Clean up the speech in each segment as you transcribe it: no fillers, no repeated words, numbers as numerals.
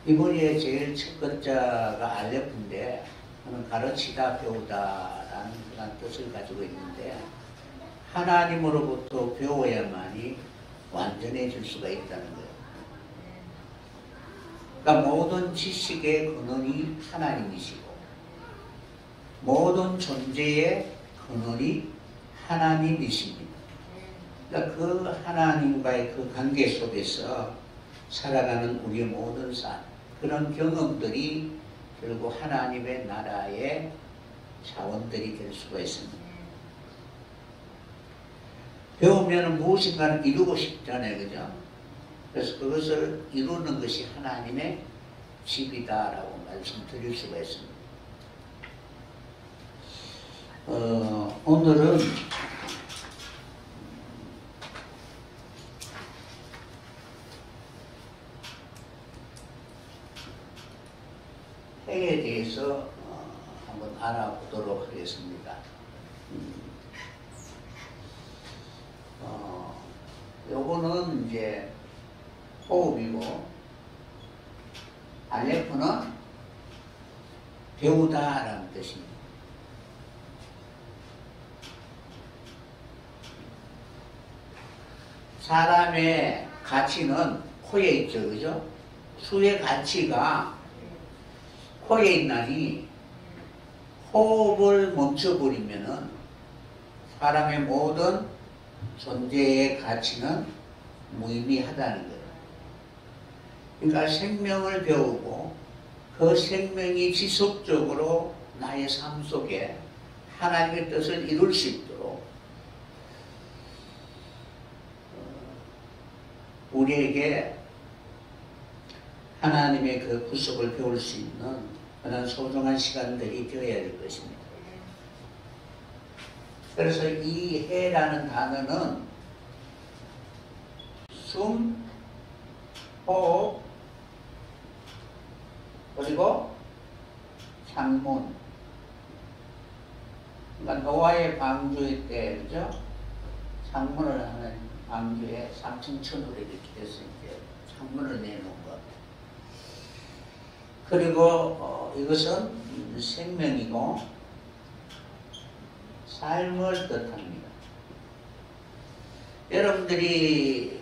이번에 제일 첫 글자가 알레프인데, 그는 가르치다, 배우다라는 그런 뜻을 가지고 있는데, 하나님으로부터 배워야만이 완전해질 수가 있다는 거예요. 그러니까 모든 지식의 근원이 하나님이시고, 모든 존재의 근원이 하나님이십니다. 그러니까 그 하나님과의 그 관계 속에서 살아가는 우리의 모든 삶, 그런 경험들이 결국 하나님의 나라의 자원들이 될 수가 있습니다. 배우면 무엇인가를 이루고 싶잖아요, 그죠? 그래서 그것을 이루는 것이 하나님의 집이다라고 말씀드릴 수가 있습니다. 오늘은 해에 대해서 한번 알아보도록 하겠습니다. 요거는 이제 호흡이고, 알레프는 배우다라는 뜻입니다. 사람의 가치는 코에 있죠, 그죠? 수의 가치가 코에 있나니, 호흡을 멈춰버리면은 사람의 모든 존재의 가치는 무의미하다는 거예요. 그러니까 생명을 배우고 그 생명이 지속적으로 나의 삶 속에 하나님의 뜻을 이룰 수 있도록 우리에게 하나님의 그 구속을 배울 수 있는 그런 소중한 시간들이 되어야 될 것입니다. 그래서 이 해라는 단어는 숨, 호흡, 그리고 창문. 그러니까 노아의 방주의 때, 그죠? 창문을 하는 방주에 3층천으로 이렇게 해서 이제 창문을 내놓은 것. 그리고 이것은 생명이고 삶을 뜻합니다. 여러분들이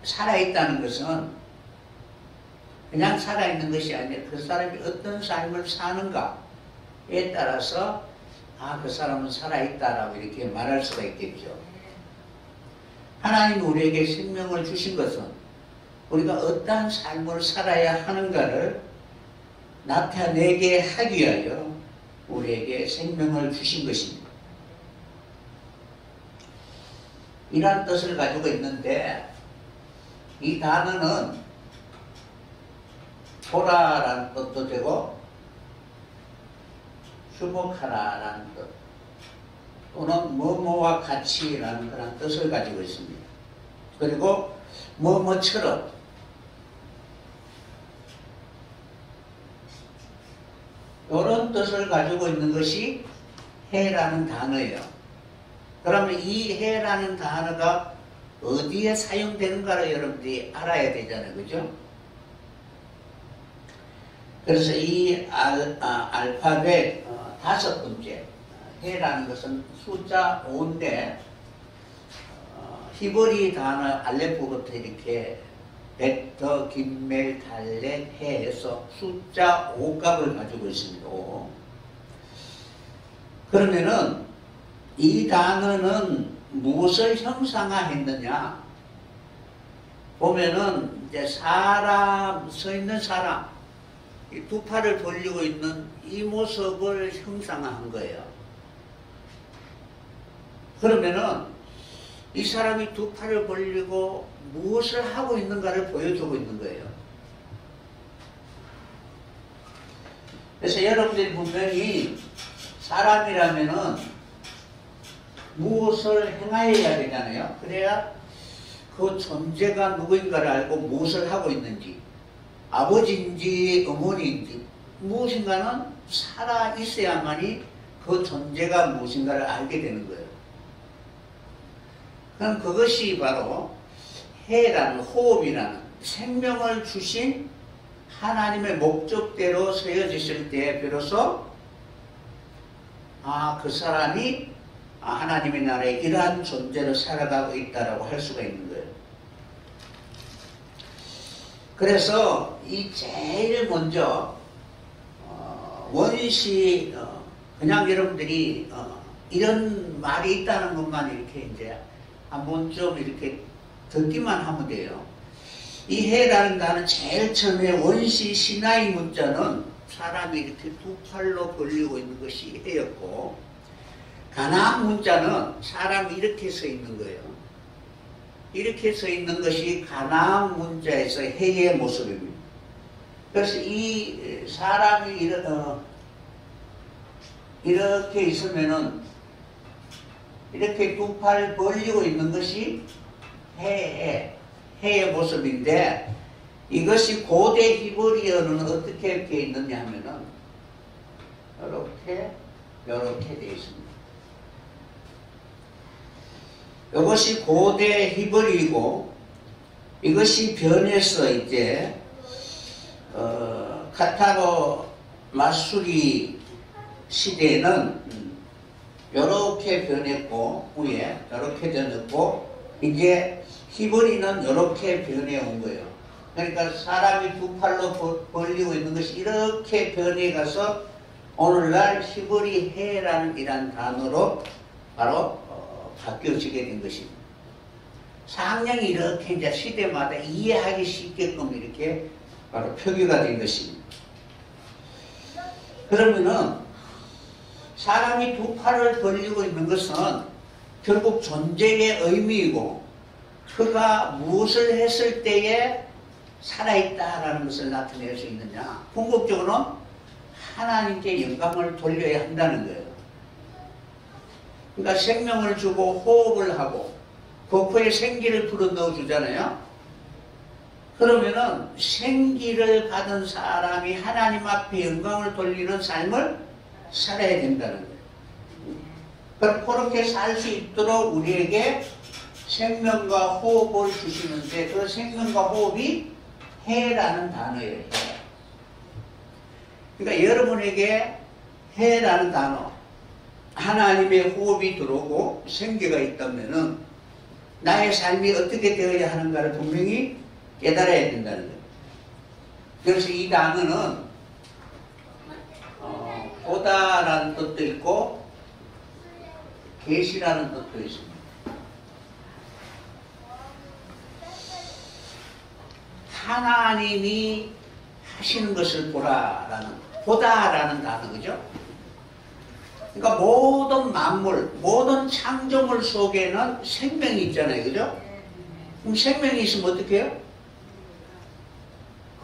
살아있다는 것은 그냥 살아있는 것이 아니라 그 사람이 어떤 삶을 사는가에 따라서 그 사람은 살아있다라고 이렇게 말할 수가 있겠죠. 하나님이 우리에게 생명을 주신 것은 우리가 어떠한 삶을 살아야 하는가를 나타내게 하기 위하여 우리에게 생명을 주신 것입니다. 이러한 뜻을 가지고 있는데, 이 단어는 보라라는 뜻도 되고 주목하라라는 뜻, 또는 뭐뭐와 같이라는 그런 뜻을 가지고 있습니다. 그리고 뭐뭐처럼, 이런 뜻을 가지고 있는 것이 해라는 단어예요. 그러면 이 해라는 단어가 어디에 사용되는가를 여러분들이 알아야 되잖아요, 그죠? 그래서 이 알파벳 5번째 해라는 것은 숫자 5인데, 히브리 단어 알레프부터 이렇게 베터, 김멜, 달렛, 해에서 숫자 5값을 가지고 있습니다. 그러면은 이 단어는 무엇을 형상화했느냐 보면은 이제 사람, 서 있는 사람, 이 두 팔을 벌리고 있는 이 모습을 형상화한 거예요. 그러면은 이 사람이 두 팔을 벌리고 무엇을 하고 있는가를 보여주고 있는 거예요. 그래서 여러분들이 분명히 사람이라면은 무엇을 행하여야 되잖아요. 그래야 그 존재가 누구인가를 알고 무엇을 하고 있는지, 아버지인지 어머니인지 무엇인가는 살아 있어야만이 그 존재가 무엇인가를 알게 되는 거예요. 그럼 그것이 바로 해라는, 호흡이라는 생명을 주신 하나님의 목적대로 세워졌을 때 비로소 그 사람이 하나님의 나라에 이러한 존재로 살아가고 있다라고 할 수가 있는 거예요. 그래서 이 제일 먼저 원시 그냥 여러분들이 이런 말이 있다는 것만 이렇게 이제 한번 좀 이렇게 듣기만 하면 돼요. 이 해라는 단어는 제일 처음에 원시 시나이 문자는 사람이 이렇게 두 팔로 벌리고 있는 것이 해였고, 가나안 문자는 사람이 이렇게 서 있는 거예요. 이렇게 서 있는 것이 가나안 문자에서 해의 모습입니다. 그래서 이 사람이 이렇게 있으면은 이렇게 두 팔 벌리고 있는 것이 해의 모습인데, 이것이 고대 히브리어는 어떻게 되어 있느냐 하면은 이렇게 되어 있습니다. 이것이 고대 히브리이고, 이것이 변해서 이제 카타로 마수리 시대에는 이렇게 변했고, 위에 이렇게 변했고, 이제 히브리는 이렇게 변해 온 거예요. 그러니까 사람이 두 팔로 벌리고 있는 것이 이렇게 변해 가서 오늘날 히브리 해라는 이란 단어로 바로 바뀌어지게 된 것입니다. 상냥이 이렇게 이제 시대마다 이해하기 쉽게끔 이렇게 바로 표기가 된 것입니다. 그러면은 사람이 두 팔을 벌리고 있는 것은 결국 존재의 의미이고, 그가 무엇을 했을 때에 살아있다라는 것을 나타낼 수 있느냐. 궁극적으로는 하나님께 영광을 돌려야 한다는 거예요. 그러니까 생명을 주고 호흡을 하고 그 코에 생기를 불어넣어 주잖아요. 그러면은 생기를 받은 사람이 하나님 앞에 영광을 돌리는 삶을 살아야 된다는 거예요. 그렇게 살 수 있도록 우리에게 생명과 호흡을 주시는데, 그 생명과 호흡이 해라는 단어예요. 그러니까 여러분에게 해라는 단어, 하나님의 호흡이 들어오고 생기가 있다면은 나의 삶이 어떻게 되어야 하는가를 분명히 깨달아야 된다는 거예요. 그래서 이 단어는 보다라는 뜻도 있고 계시라는 뜻도 있습니다. 하나님이 하시는 것을 보다라는 단어, 그죠? 그러니까 모든 만물, 모든 창조물 속에는 생명이 있잖아요, 그죠? 그럼 생명이 있으면 어떻게 해요?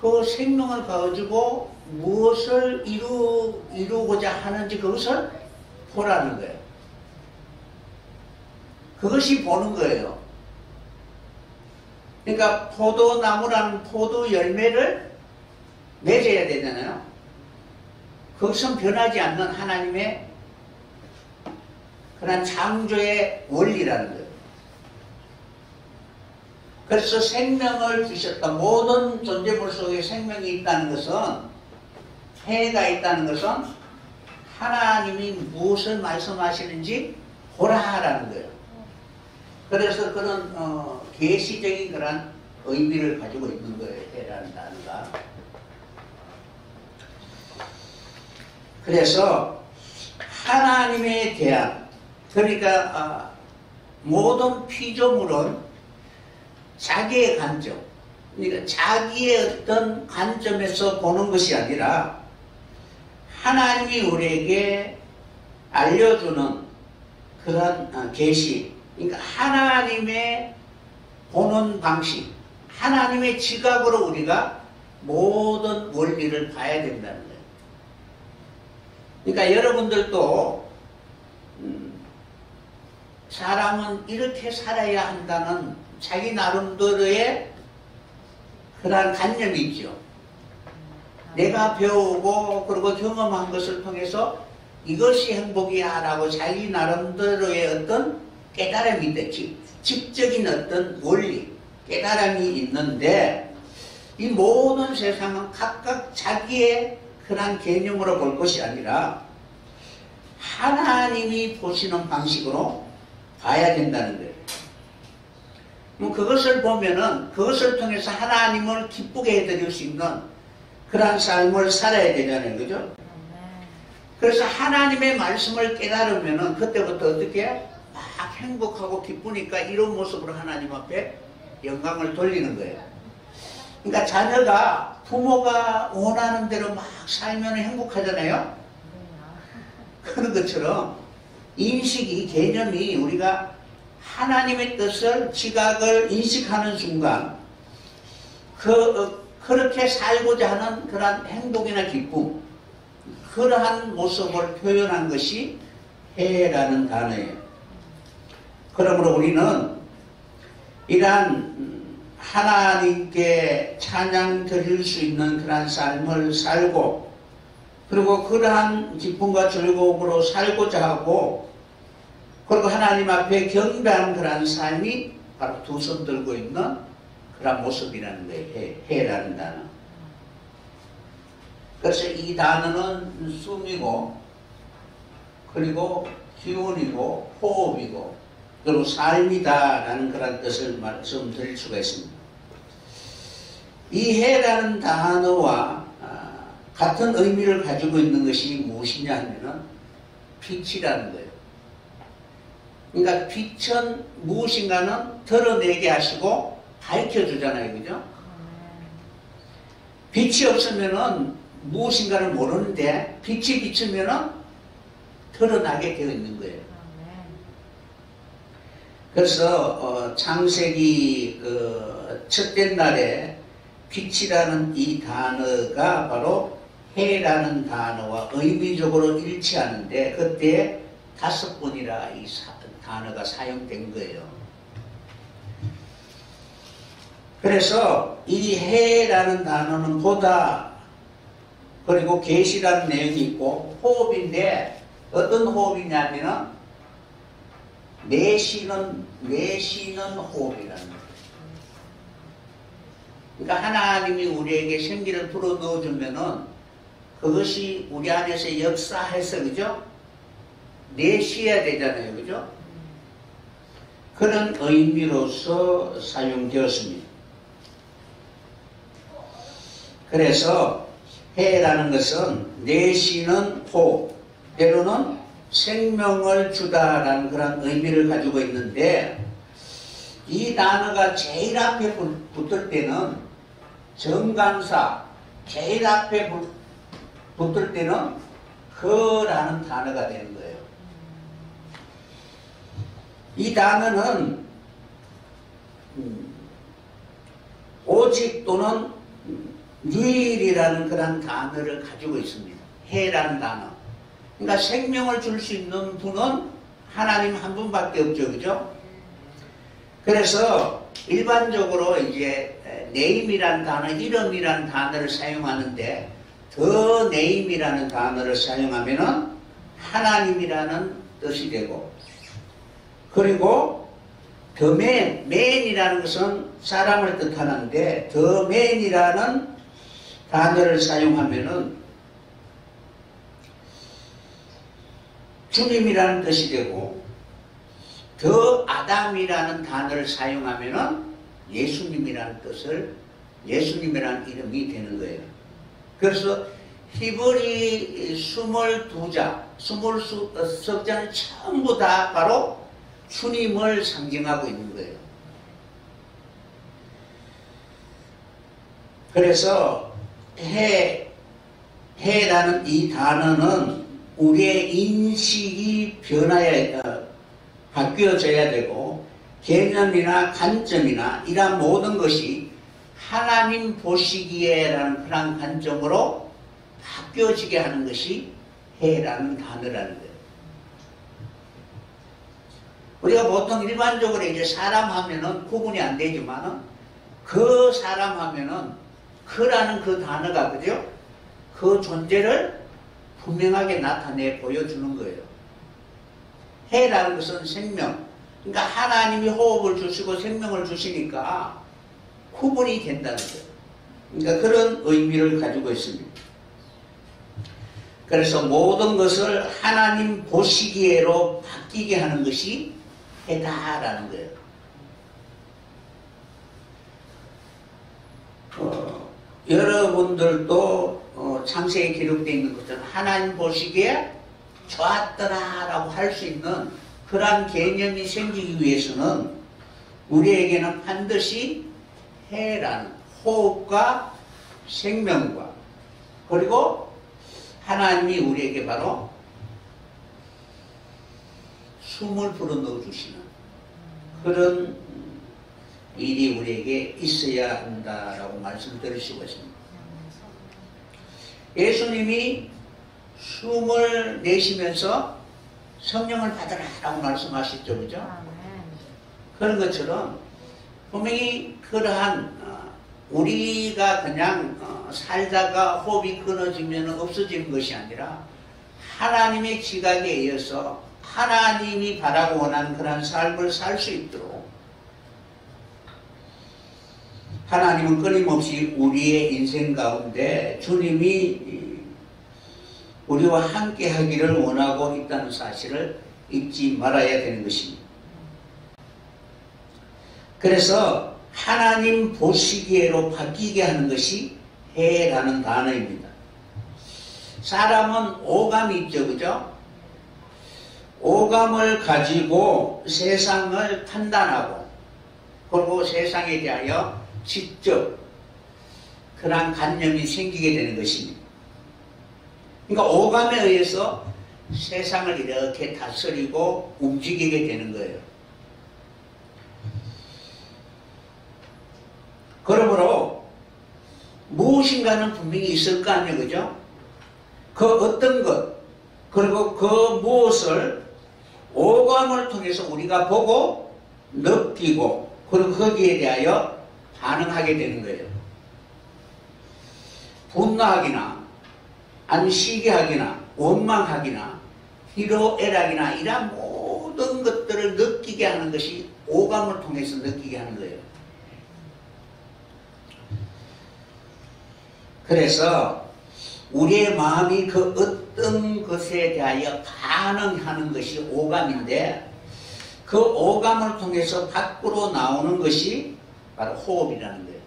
그 생명을 가지고 무엇을 이루고자 하는지 그것을 보라는 거예요. 그것이 보는 거예요. 그러니까 포도나무라는 포도 열매를 맺어야 되잖아요. 그것은 변하지 않는 하나님의 그런 창조의 원리라는 거예요. 그래서 생명을 주셨다. 모든 존재물 속에 생명이 있다는 것은, 해가 있다는 것은 하나님이 무엇을 말씀하시는지 보라라는 거예요. 그래서 그런 계시적인 그런 의미를 가지고 있는 거예요, 해라는 단어가. 그래서 하나님에 대한, 그러니까 모든 피조물은 자기의 관점, 그러니까 자기의 어떤 관점에서 보는 것이 아니라 하나님이 우리에게 알려주는 그런 계시, 그러니까 하나님의 보는 방식, 하나님의 지각으로 우리가 모든 원리를 봐야 된다는 거예요. 그러니까 여러분들도 사람은 이렇게 살아야 한다는 자기 나름대로의 그런 관념이 있죠. 내가 배우고 그리고 경험한 것을 통해서 이것이 행복이야 라고 자기 나름대로의 어떤 깨달음이 있다. 직적인 어떤 원리, 깨달음이 있는데, 이 모든 세상은 각각 자기의 그런 개념으로 볼 것이 아니라 하나님이 보시는 방식으로 봐야 된다는 거예요. 그것을 보면은 그것을 통해서 하나님을 기쁘게 해드릴 수 있는 그러한 삶을 살아야 되잖아요. 그죠? 그래서 하나님의 말씀을 깨달으면은 그때부터 어떻게 막 행복하고 기쁘니까 이런 모습으로 하나님 앞에 영광을 돌리는 거예요. 그러니까 자녀가 부모가 원하는 대로 막 살면 행복하잖아요. 그런 것처럼 인식이, 개념이 우리가 하나님의 뜻을, 지각을 인식하는 순간 그렇게 살고자 하는 그런 행복이나 기쁨, 그러한 모습을 표현한 것이 해라는 단어예요. 그러므로 우리는 이러한 하나님께 찬양 드릴 수 있는 그러한 삶을 살고, 그리고 그러한 기쁨과 즐거움으로 살고자 하고, 그리고 하나님 앞에 경배하는 그러한 삶이 바로 두 손 들고 있는 그런 모습이라는 거예요. 해라는 단어. 그래서 이 단어는 숨이고, 그리고 기운이고, 호흡이고, 그리고 삶이다라는 그런 뜻을 말씀드릴 수가 있습니다. 이 해라는 단어와 같은 의미를 가지고 있는 것이 무엇이냐 하면은 빛이라는 거예요. 그러니까 빛은 무엇인가는 드러내게 하시고 밝혀주잖아요. 그죠? 빛이 없으면은 무엇인가를 모르는데 빛이 비추면은 드러나게 되어 있는 거예요. 그래서 창세기 첫째 날에 빛이라는 이 단어가 바로 해라는 단어와 의미적으로 일치하는데 그때 5번이라 이 단어가 사용된 거예요. 그래서 이 해라는 단어는 보다, 그리고 계시라는 내용이 있고 호흡인데 어떤 호흡이냐면은 내쉬는 호흡이라는 거예요. 그러니까 하나님이 우리에게 생기를 불어 넣어주면은 그것이 우리 안에서 역사해서, 그죠? 내쉬어야 되잖아요. 그죠? 그런 의미로서 사용되었습니다. 그래서 해라는 것은 내쉬는 호흡, 때로는 생명을 주다라는 그런 의미를 가지고 있는데, 이 단어가 제일 앞에 붙을 때는 정관사, 제일 앞에 붙을 때는 그라는 단어가 되는 거예요. 이 단어는 오직 또는 유일이라는 그런 단어를 가지고 있습니다. 해라는 단어. 그러니까 생명을 줄 수 있는 분은 하나님 한 분밖에 없죠. 그죠? 그래서 일반적으로 이제 네임이라는 단어, 이름이라는 단어를 사용하는데 더 네임이라는 단어를 사용하면은 하나님이라는 뜻이 되고, 그리고 더맨이라는 것은 사람을 뜻하는데 더맨이라는 단어를 사용하면은 주님이라는 뜻이 되고, 더 아담이라는 단어를 사용하면은 예수님이라는 뜻을, 예수님이라는 이름이 되는 거예요. 그래서 히브리 22자, 23석자는 전부 다 바로 주님을 상징하고 있는 거예요. 그래서 해라는 이 단어는 우리의 인식이 바뀌어져야 되고, 개념이나 관점이나 이러한 모든 것이 하나님 보시기에라는 그런 관점으로 바뀌어지게 하는 것이 해라는 단어라는 거예요. 우리가 보통 일반적으로 이제 사람 하면은 구분이 안 되지만은 그 사람 하면은 그라는 그 단어가, 그죠? 그 존재를 분명하게 나타내 보여주는 거예요. 해라는 것은 생명. 그러니까 하나님이 호흡을 주시고 생명을 주시니까 구분이 된다는 거예요. 그러니까 그런 의미를 가지고 있습니다. 그래서 모든 것을 하나님 보시기에로 바뀌게 하는 것이 해다라는 거예요. 여러분들도 창세기에 기록되어 있는 것처럼 하나님 보시기에 좋았더라라고 할 수 있는 그러한 개념이 생기기 위해서는 우리에게는 반드시 해라는 호흡과 생명과 그리고 하나님이 우리에게 바로 숨을 불어넣어 주시는 그런 일이 우리에게 있어야 한다라고 말씀드리시고 있습니다. 예수님이 숨을 내쉬면서 성령을 받으라라고 말씀하셨죠, 그죠? 그런 것처럼 분명히 그러한 우리가 그냥 살다가 호흡이 끊어지면 없어지는 것이 아니라 하나님의 지각에 의해서 하나님이 바라고 원하는 그런 삶을 살 수 있도록 하나님은 끊임없이 우리의 인생 가운데 주님이 우리와 함께 하기를 원하고 있다는 사실을 잊지 말아야 되는 것입니다. 그래서 하나님 보시기에로 바뀌게 하는 것이 해라는 단어입니다. 사람은 오감이 있죠, 그죠? 오감을 가지고 세상을 판단하고 그리고 세상에 대하여 직접 그러한 관념이 생기게 되는 것입니다. 그러니까 오감에 의해서 세상을 이렇게 다스리고 움직이게 되는 거예요. 그러므로 무엇인가는 분명히 있을 거 아니에요, 그죠? 그 어떤 것 그리고 그 무엇을 오감을 통해서 우리가 보고 느끼고 그리고 거기에 대하여 반응하게 되는 거예요. 분노하기나 아니면 시기하기나 원망하기나 희로애락이나 이런 모든 것들을 느끼게 하는 것이 오감을 통해서 느끼게 하는 거예요. 그래서 우리의 마음이 그 어떤 것에 대하여 반응하는 것이 오감인데 그 오감을 통해서 밖으로 나오는 것이 바로 호흡이라는 거예요.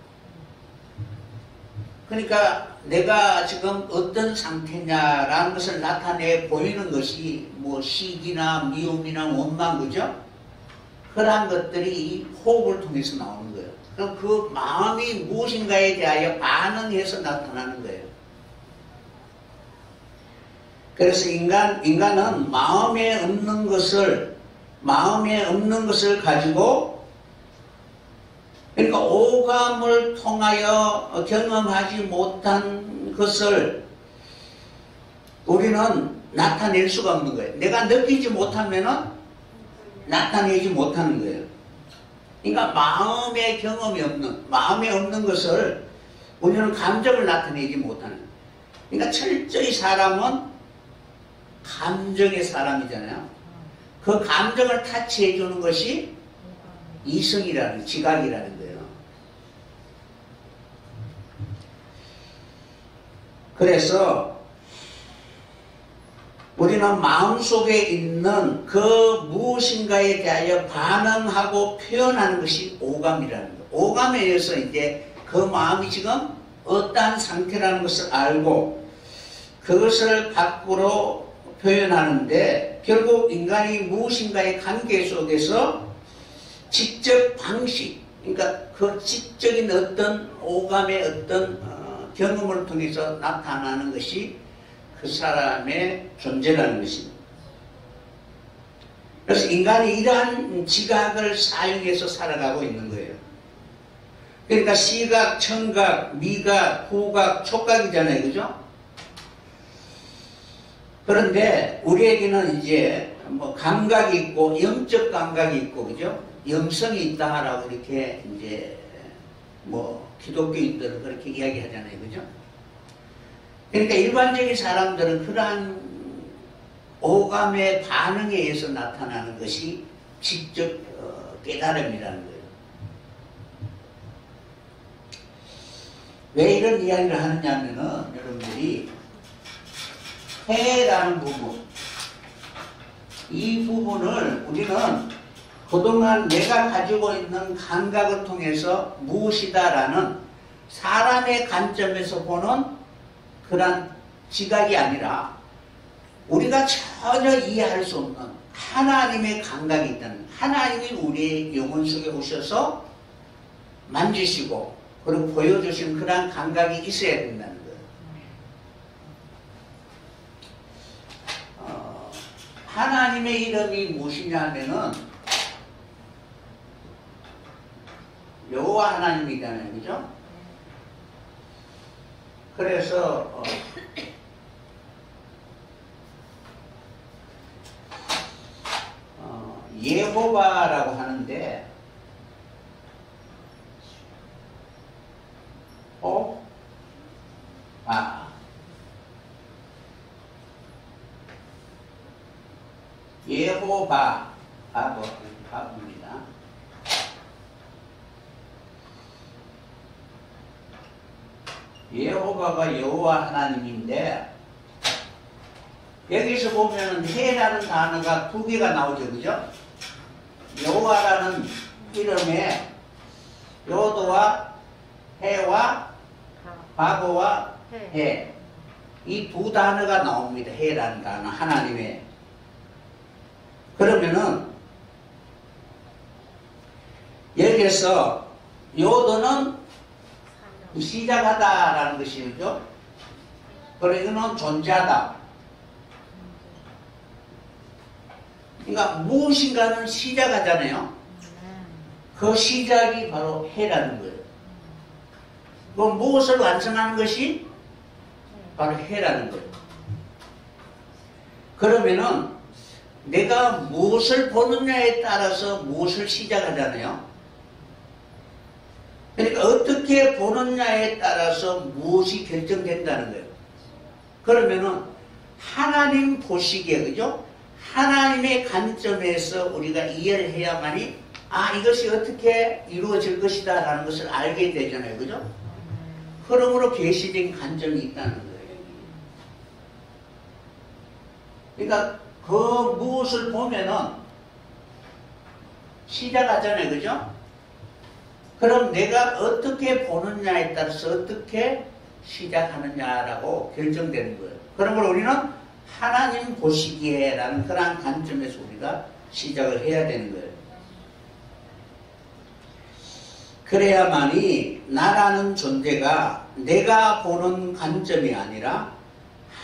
그러니까 내가 지금 어떤 상태냐라는 것을 나타내 보이는 것이 뭐 시기나 미움이나 원망, 그죠? 그러한 것들이 이 호흡을 통해서 나오는 거예요. 그럼 그 마음이 무엇인가에 대하여 반응해서 나타나는 거예요. 그래서 인간은 마음에 없는 것을 가지고 그러니까 오감을 통하여 경험하지 못한 것을 우리는 나타낼 수가 없는 거예요. 내가 느끼지 못하면은 나타내지 못하는 거예요. 그러니까 마음에 경험이 없는, 마음에 없는 것을 우리는 감정을 나타내지 못하는 거예요. 그러니까 철저히 사람은 감정의 사람이잖아요. 그 감정을 타치해 주는 것이 이성이라는, 지각이라는 거예요. 그래서 우리는 마음속에 있는 그 무엇인가에 대하여 반응하고 표현하는 것이 오감이라는 거예요. 오감에 의해서 이제 그 마음이 지금 어떠한 상태라는 것을 알고 그것을 밖으로 표현하는데 결국 인간이 무엇인가의 관계 속에서 직접 방식, 그러니까 그 지적인 어떤 오감의 어떤 경험을 통해서 나타나는 것이 그 사람의 존재라는 것입니다. 그래서 인간이 이러한 지각을 사용해서 살아가고 있는 거예요. 그러니까 시각, 청각, 미각, 후각, 촉각이잖아요, 그죠? 그런데 우리에게는 이제 뭐 감각이 있고 영적 감각이 있고, 그죠? 영성이 있다라고 이렇게 이제 뭐 기독교인들은 그렇게 이야기하잖아요, 그죠? 그러니까 일반적인 사람들은 그러한 오감의 반응에 의해서 나타나는 것이 직접 깨달음이라는 거예요. 왜 이런 이야기를 하느냐면은 여러분들이 해라는 부분, 이 부분을 우리는 그동안 내가 가지고 있는 감각을 통해서 무엇이다라는 사람의 관점에서 보는 그런 지각이 아니라 우리가 전혀 이해할 수 없는 하나님의 감각이 있다는, 하나님이 우리의 영혼 속에 오셔서 만지시고 그리고 보여주신 그런 감각이 있어야 된다는 거예요. 하나님의 이름이 무엇이냐 하면은 여호와 하나님이잖아요, 그죠? 그래서 예호바라고 하는데 예호바 바입니다. 예호바가 여호와 하나님인데 여기서 보면 해라는 단어가 두 개가 나오죠, 그죠? 여호와라는 이름에 요도와 해와 바보와 해, 이 두 단어가 나옵니다. 해라는 단어, 하나님의. 그러면은 여기에서 요도는 시작하다라는 것이죠. 그리고 이거는 존재하다. 그러니까 무엇인가는 시작하잖아요. 그 시작이 바로 해라는 거예요. 그럼 무엇을 완성하는 것이 바로 해라는 거예요. 그러면은 내가 무엇을 보느냐에 따라서 무엇을 시작하잖아요. 그러니까 어떻게 보느냐에 따라서 무엇이 결정된다는 거예요. 그러면은 하나님 보시기에, 그죠? 하나님의 관점에서 우리가 이해를 해야만이 이것이 어떻게 이루어질 것이다 라는 것을 알게 되잖아요, 그죠? 그러므로 계시된 관점이 있다는 거예요. 그러니까 그 무엇을 보면은 시작하잖아요, 그죠? 그럼 내가 어떻게 보느냐에 따라서 어떻게 시작하느냐라고 결정되는 거예요. 그러므로 우리는 하나님 보시기에 라는 그런 관점에서 우리가 시작을 해야 되는 거예요. 그래야만이 나라는 존재가 내가 보는 관점이 아니라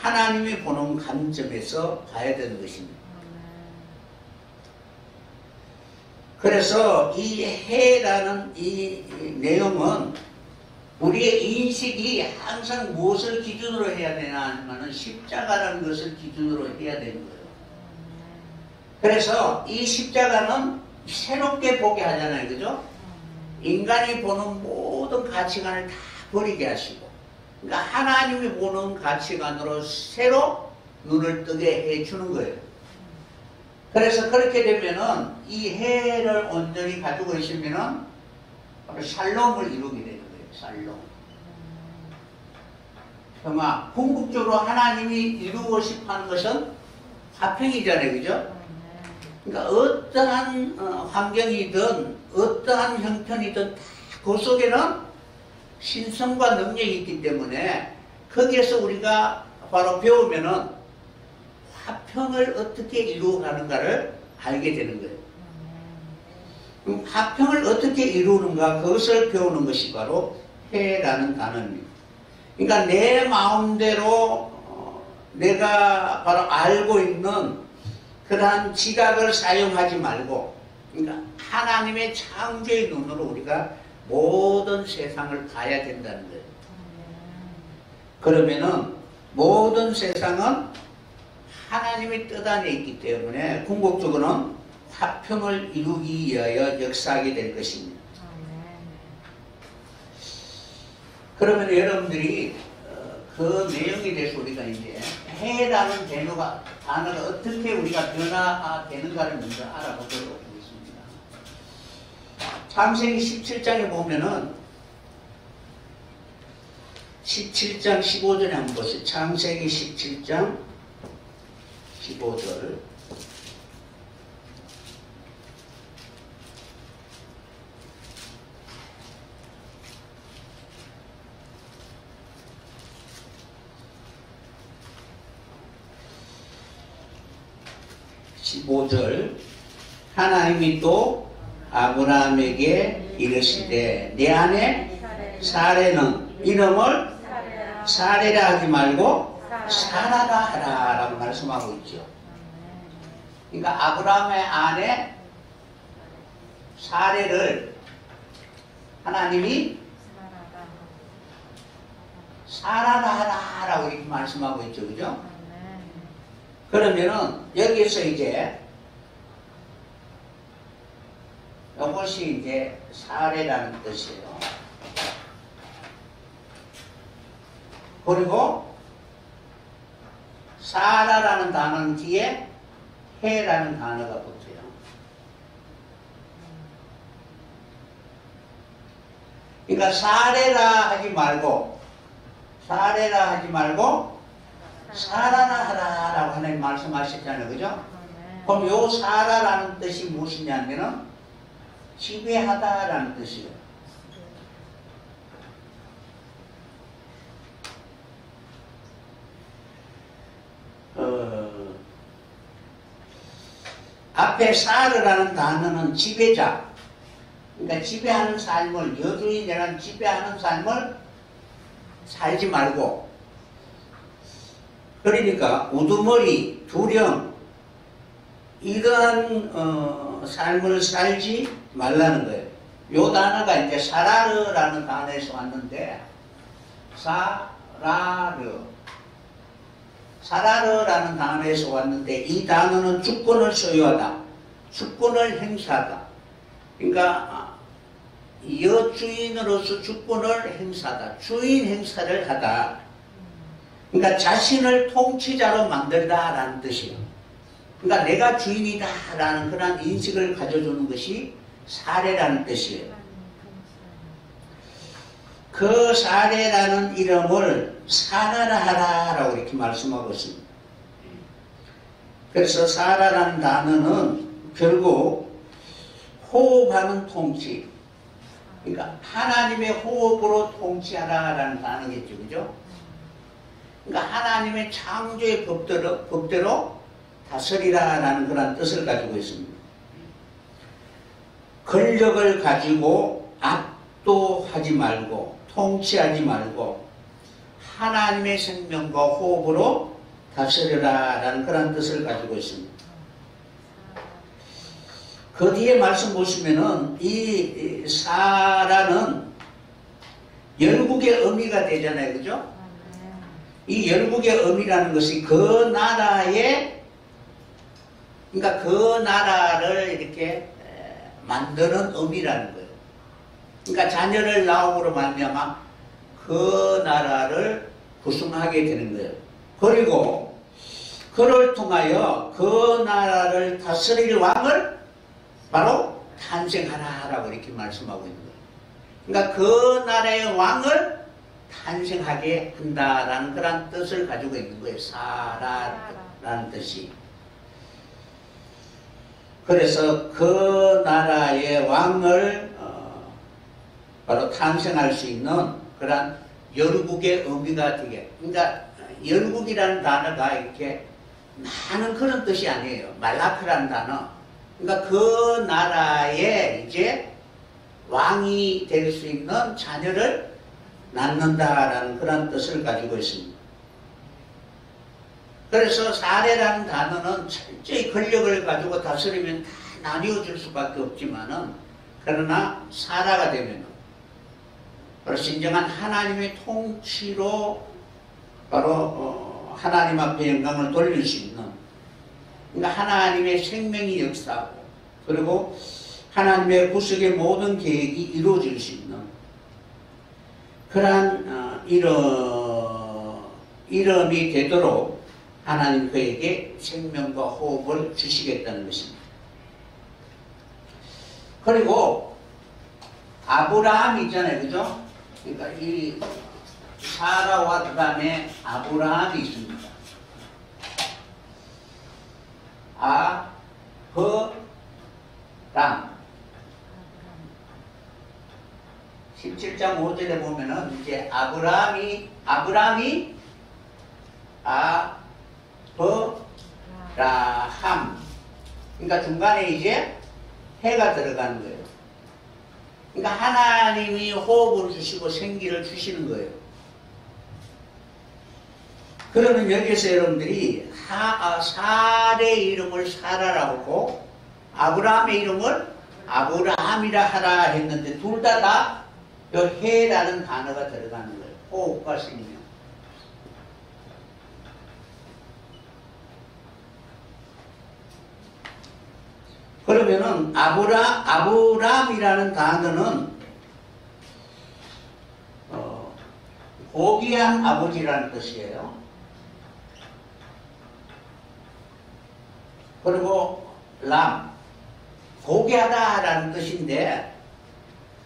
하나님이 보는 관점에서 봐야 되는 것입니다. 그래서 이 해라는 이 내용은 우리의 인식이 항상 무엇을 기준으로 해야 되냐 하면 십자가라는 것을 기준으로 해야 되는 거예요. 그래서 이 십자가는 새롭게 보게 하잖아요, 그죠? 인간이 보는 모든 가치관을 다 버리게 하시고, 그러니까 하나님이 보는 가치관으로 새로 눈을 뜨게 해주는 거예요. 그래서 그렇게 되면은 이 해를 온전히 가지고 있으면은 바로 샬롬을 이루게 되는 거예요. 샬롬. 평화. 궁극적으로 하나님이 이루고 싶어 하는 것은 화평이잖아요, 그죠? 그러니까 어떠한 환경이든 어떠한 형편이든 다 그 속에는 신성과 능력이 있기 때문에 거기에서 우리가 바로 배우면은 화평을 어떻게 이루어가는가를 알게 되는 거예요. 그럼 화평을 어떻게 이루는가, 그것을 배우는 것이 바로 해라는 단어입니다. 그러니까 내 마음대로 내가 바로 알고 있는 그러한 지각을 사용하지 말고, 그러니까 하나님의 창조의 눈으로 우리가 모든 세상을 봐야 된다는 거예요. 그러면은 모든 세상은 하나님의 뜻 안에 있기 때문에 궁극적으로는 화평을 이루기 위하여 역사하게 될 것입니다. 그러면 여러분들이 그 내용에 대해서 우리가 이제 해라는 단어가 어떻게 우리가 변화되는가를 먼저 알아보도록 하겠습니다. 창세기 17장에 보면은 17장 15절에 한번 보세요. 창세기 17장 15절. 하나님이 또 아브라함에게 이르시되 내 아내 사레는 이름을 사레라 하지 말고 사라라 하라 라고 말씀하고 있죠. 그러니까 아브라함의 아내 사레를 하나님이 사라라 하라 라고 이렇게 말씀하고 있죠. 그죠? 그러면은 여기서 이제 이것이 이제 사례라는 뜻이에요. 그리고 사라라는 단어 뒤에 해라는 단어가 붙어요. 그러니까 사례라 하지 말고 사라라 하라라고 하나님 말씀하셨잖아요. 그죠? 그럼 요 사라라는 뜻이 무엇이냐면은 지배하다라는 뜻이에요. 앞에 사르라는 단어는 지배자, 그러니까 지배하는 삶을, 여주인이라는 지배하는 삶을 살지 말고, 그러니까 우두머리, 두령 이러한 삶을 살지 말라는 거예요. 요 단어가 이제 사라르라는 단어에서 왔는데, 사라르라는 단어에서 왔는데, 이 단어는 주권을 소유하다, 주권을 행사하다. 그러니까 여주인으로서 주권을 행사하다, 주인 행사를 하다. 그러니까 자신을 통치자로 만들다라는 뜻이에요. 그러니까 내가 주인이다라는 그런 인식을 가져주는 것이 사례라는 뜻이에요. 그 사례라는 이름을 사라라 하라라고 이렇게 말씀하고 있습니다. 그래서 사라라는 단어는 결국 호흡하는 통치, 그러니까 하나님의 호흡으로 통치하라라는 단어겠죠. 그죠? 그러니까 하나님의 창조의 법대로 다스리라라는 그런 뜻을 가지고 있습니다. 권력을 가지고 압도하지 말고 통치하지 말고 하나님의 생명과 호흡으로 다스려라라는 그런 뜻을 가지고 있습니다. 그 뒤에 말씀 보시면은 이 사라는 열국의 의미가 되잖아요. 그죠? 이 열국의 의미라는 것이 그 나라의, 그러니까 그 나라를 이렇게 만드는 의미라는 거예요. 그러니까 자녀를 낳음으로 말미암아 그 나라를 구성하게 되는 거예요. 그리고 그를 통하여 그 나라를 다스릴 왕을 바로 탄생하라라고 이렇게 말씀하고 있는 거예요. 그러니까 그 나라의 왕을 탄생하게 한다라는 그런 뜻을 가지고 있는 거예요. 사라라는 뜻이. 그래서 그 나라의 왕을 바로 탄생할 수 있는 그런 열국의 의미가 되게, 그러니까 열국이라는 단어가 이렇게 많은 그런 뜻이 아니에요. 말라크라는 단어. 그러니까 그 나라에 이제 왕이 될 수 있는 자녀를 낳는다라는 그런 뜻을 가지고 있습니다. 그래서 사례라는 단어는 철저히 권력을 가지고 다스리면 다 나뉘어질 수밖에 없지만은, 그러나 사라가 되면은 바로 진정한 하나님의 통치로 바로 하나님 앞에 영광을 돌릴 수 있는, 그러니까 하나님의 생명이 역사하고 그리고 하나님의 구속의 모든 계획이 이루어질 수 있는 그러한 이름이 되도록 하나님 그에게 생명과 호흡을 주시겠다는 것입니다. 그리고 아브라함 있잖아요. 그죠? 그러니까 이 사라와 그 다음에 아브라함이 있습니다. 아브람 17장 5절에 보면은 이제 아브라함 그러니까 중간에 이제 해가 들어가는 거예요. 그러니까 하나님이 호흡을 주시고 생기를 주시는 거예요. 그러면 여기서 여러분들이 사레의 이름을 사라라고 하고 아브라함의 이름을 아브라함이라 하라 했는데 둘 다 해라는 단어가 들어가는 거예요. 호흡과 생명. 그러면은 아브라함이라는 단어는 고귀한 아버지라는 뜻이에요. 그리고 고귀하다라는 뜻인데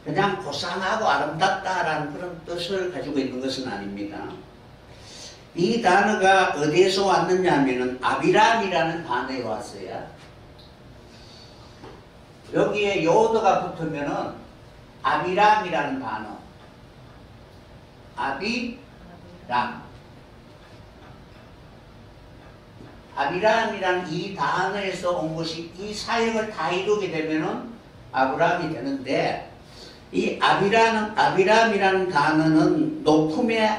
그냥 고상하고 아름답다라는 그런 뜻을 가지고 있는 것은 아닙니다. 이 단어가 어디에서 왔느냐 하면은 아비람이라는 단어에 왔어요. 여기에 요드가 붙으면은 아비람이라는 단어. 아비람이라는 이 단어에서 온 것이 이 사역을 다 이루게 되면은 아브라함이 되는데 이 아비람이라는 단어는 높음의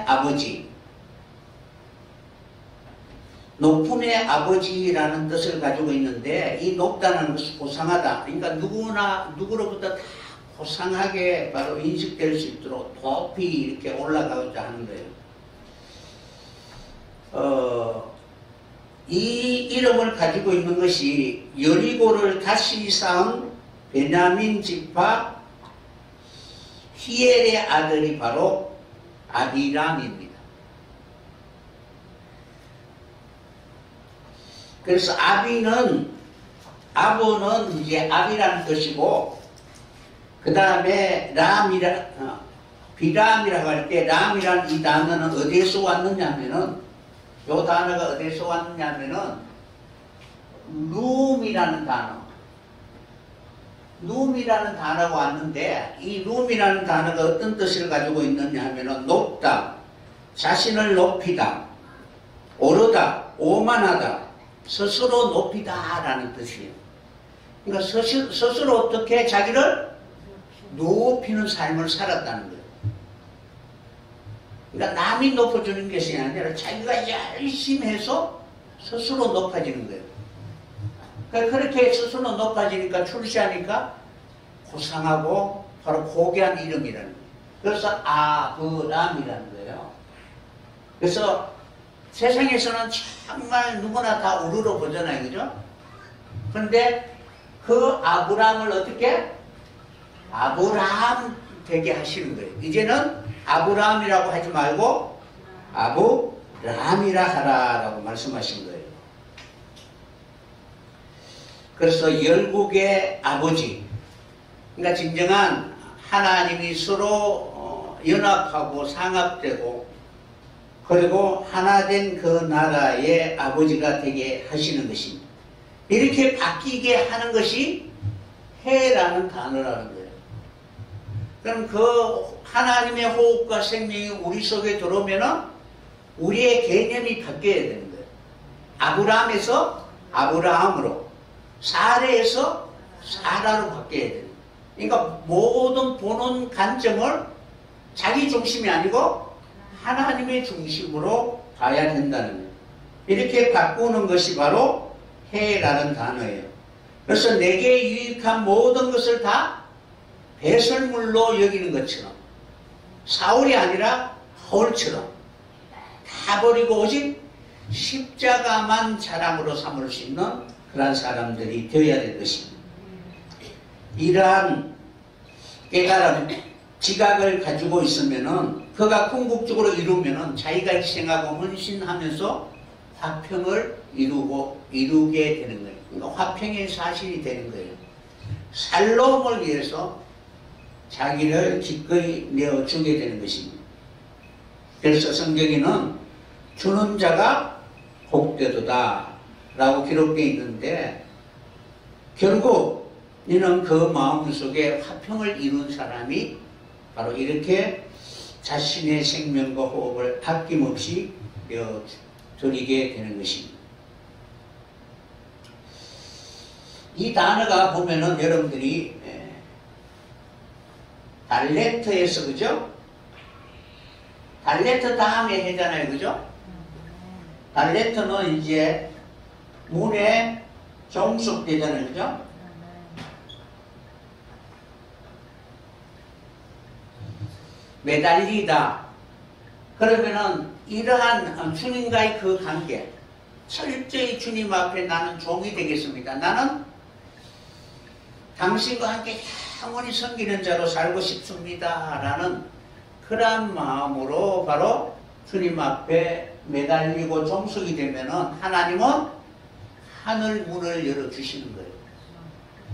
아버지라는 뜻을 가지고 있는데 이 높다는 것은 고상하다. 그러니까 누구로부터 다 고상하게 바로 인식될 수 있도록 높이 이렇게 올라가고자 하는 거예요. 이 이름을 가지고 있는 것이 여리고를 다시 쌓은 베냐민 지파 히엘의 아들이 바로 아비람입니다. 그래서 아부는 이제 아비라는 뜻이고 그 다음에 비람이라고 할 때 람이라는 이 단어는 어디에서 왔느냐면은 이 단어가 어디에서 왔느냐면은 룸이라는 단어가 왔는데 이 룸이라는 단어가 어떤 뜻을 가지고 있느냐 하면은 높다, 자신을 높이다, 오르다, 오만하다, 스스로 높이다 라는 뜻이에요. 그러니까 스스로 어떻게 자기를 높이는 삶을 살았다는 거예요. 그러니까 남이 높여주는 것이 아니라 자기가 열심히 해서 스스로 높아지는 거예요. 그러니까 그렇게 스스로 높아지니까 출시하니까 고상하고 바로 고귀한 이름이라는 거예요. 그래서 아브람이라는 거예요. 그래서 세상에서는 정말 누구나 다 우르르 보잖아요. 그죠? 그런데 그 아브람을 어떻게? 아브람 되게 하시는 거예요. 이제는 아브람이라고 하지 말고 아브람이라 하라라고 말씀하신 거예요. 그래서 열국의 아버지, 그러니까 진정한 하나님이 서로 연합하고 상합되고 그리고 하나 된 그 나라의 아버지가 되게 하시는 것입니다. 이렇게 바뀌게 하는 것이 해라는 단어라는 거예요. 그럼 그 하나님의 호흡과 생명이 우리 속에 들어오면 우리의 개념이 바뀌어야 되는 거예요. 아브라함에서 아브라함으로, 사레에서 사라로 바뀌어야 되는 거예요. 그러니까 모든 보는 관점을 자기 중심이 아니고 하나님의 중심으로 봐야 된다는 거예요. 이렇게 바꾸는 것이 바로 해라는 단어예요. 그래서 내게 유익한 모든 것을 다 배설물로 여기는 것처럼 사울이 아니라 바울처럼 다 버리고 오직 십자가만 자랑으로 삼을 수 있는 그런 사람들이 되어야 될 것입니다. 이러한 깨달음, 지각을 가지고 있으면은 그가 궁극적으로 이루면은 자기가 희생하고 헌신하면서 화평을 이루게 되는 거예요. 그러니까 화평의 사실이 되는 거예요. 살로움을 위해서 자기를 기꺼이 내어주게 되는 것입니다. 그래서 성경에는 주는 자가 복되도다 라고 기록되어 있는데, 결국 이는 그 마음속에 화평을 이룬 사람이 바로 이렇게 자신의 생명과 호흡을 아낌없이 드리게 되는 것입니다. 이 단어가 보면은 여러분들이 달레트에서, 그죠? 달레트 다음에 해잖아요, 그죠? 달레트는 이제 문에 종속되잖아요, 그죠? 매달리다. 그러면은 이러한 주님과의 그 관계, 철저히 주님 앞에 나는 종이 되겠습니다. 나는 당신과 함께 영원히 섬기는 자로 살고 싶습니다 라는 그러한 마음으로 바로 주님 앞에 매달리고 종속이 되면은 하나님은 하늘 문을 열어주시는 거예요.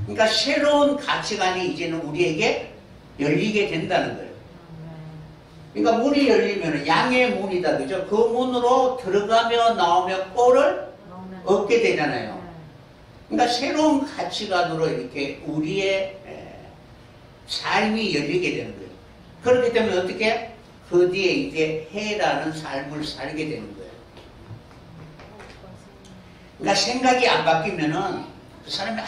그러니까 새로운 가치관이 이제는 우리에게 열리게 된다는 거예요. 그러니까 문이 열리면 양의 문이다, 그죠? 그 문으로 들어가며 나오며 꼴을 얻게 되잖아요. 그러니까 새로운 가치관으로 이렇게 우리의 삶이 열리게 되는 거예요. 그렇기 때문에 어떻게? 그 뒤에 이제 해라는 삶을 살게 되는 거예요. 그러니까 생각이 안 바뀌면은 그 사람이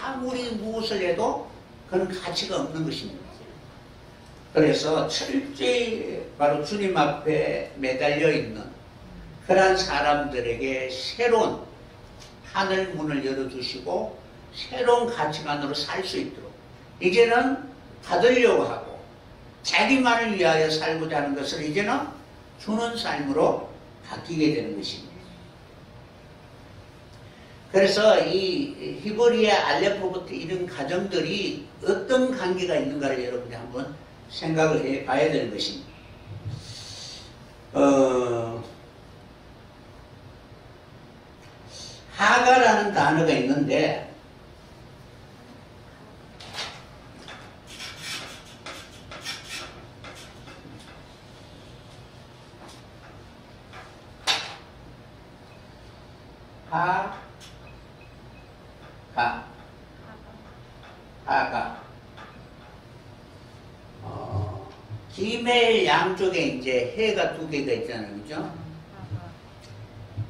아무리 무엇을 해도 그런 가치가 없는 것입니다. 그래서 철저히 바로 주님 앞에 매달려 있는 그러한 사람들에게 새로운 하늘 문을 열어주시고 새로운 가치관으로 살 수 있도록 이제는 받으려고 하고 자기만을 위하여 살고자 하는 것을 이제는 주는 삶으로 바뀌게 되는 것입니다. 그래서 이 히브리아 알레포부터 이런 가정들이 어떤 관계가 있는가를 여러분이 한번 생각을 해 봐야 되는 것입니다. 하가라는 단어가 있는데 하가 김해 양쪽에 이제 해가 두 개가 있잖아요, 그죠?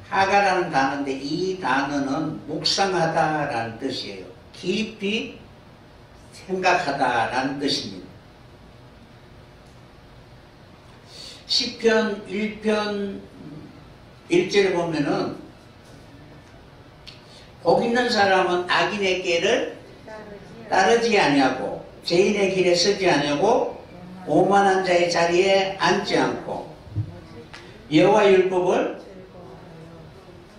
하가라는 단어인데 이 단어는 묵상하다라는 뜻이에요. 깊이 생각하다라는 뜻입니다. 시편 1편 1절에 보면은 복 있는 사람은 악인의 길을 따르지 아니하고 죄인의 길에 서지 아니하고 오만한 자의 자리에 앉지 않고 여호와의 율법을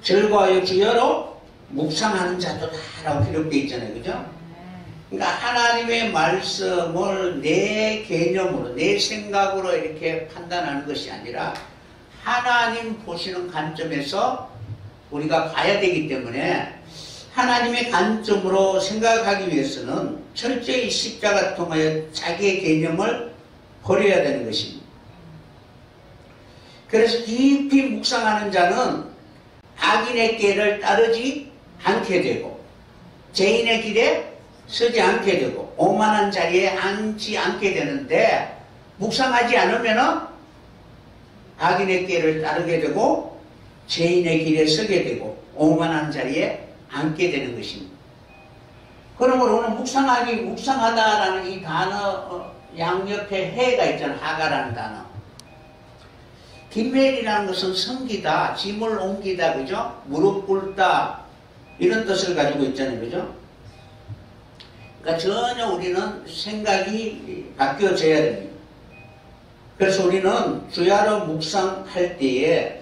즐거워하여 주여로 묵상하는 자도다라고 기록되어 있잖아요, 그죠? 그러니까 하나님의 말씀을 내 개념으로, 내 생각으로 이렇게 판단하는 것이 아니라 하나님 보시는 관점에서 우리가 봐야 되기 때문에 하나님의 관점으로 생각하기 위해서는 철저히 십자가 통하여 자기의 개념을 버려야 되는 것입니다. 그래서 깊이 묵상하는 자는 악인의 길을 따르지 않게 되고 죄인의 길에 서지 않게 되고 오만한 자리에 앉지 않게 되는데, 묵상하지 않으면 악인의 길을 따르게 되고 죄인의 길에 서게 되고 오만한 자리에 앉게 되는 것입니다. 그러므로 오늘 묵상하다라는 이 단어 양옆에 해가 있잖아요. 하가라는 단어. 김멜이라는 것은 섬기다, 짐을 옮기다, 그죠? 무릎 꿇다 이런 뜻을 가지고 있잖아요, 그죠? 그러니까 전혀 우리는 생각이 바뀌어져야 됩니다. 그래서 우리는 주야로 묵상할 때에